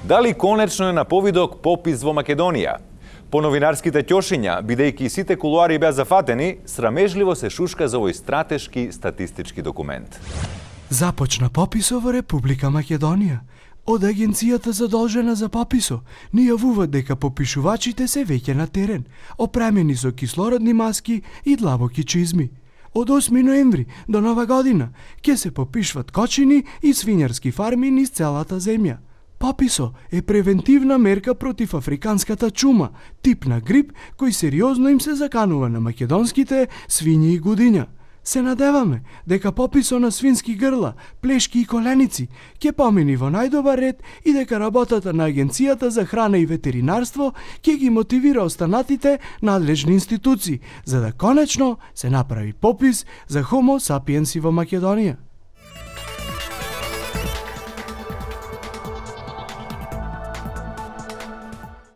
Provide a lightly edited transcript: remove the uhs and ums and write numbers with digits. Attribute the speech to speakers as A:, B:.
A: Дали конечно е на повидок попис во Македонија? По новинарските ќошиња, бидејќи сите кулуари беа зафатени, срамежливо се шушка за овој стратешки статистички документ.
B: Започна пописо во Република Македонија. Од агенцијата задолжена за пописо, ни јавуваат дека попишувачите се веќе на терен, опремени со кислородни маски и длабоки чизми. Од 8 ноември до Нова година ќе се попишват кочини и свинјарски фарми низ целата земја. Пописо е превентивна мерка против африканската чума, тип на грип кој сериозно им се заканува на македонските свињи и гудиња. Се надеваме дека пописо на свински грла, плешки и коленици ќе помини во најдобар ред и дека работата на Агенцијата за храна и ветеринарство ќе ги мотивира останатите надлежни институции, за да конечно се направи попис за Homo sapiens во Македонија.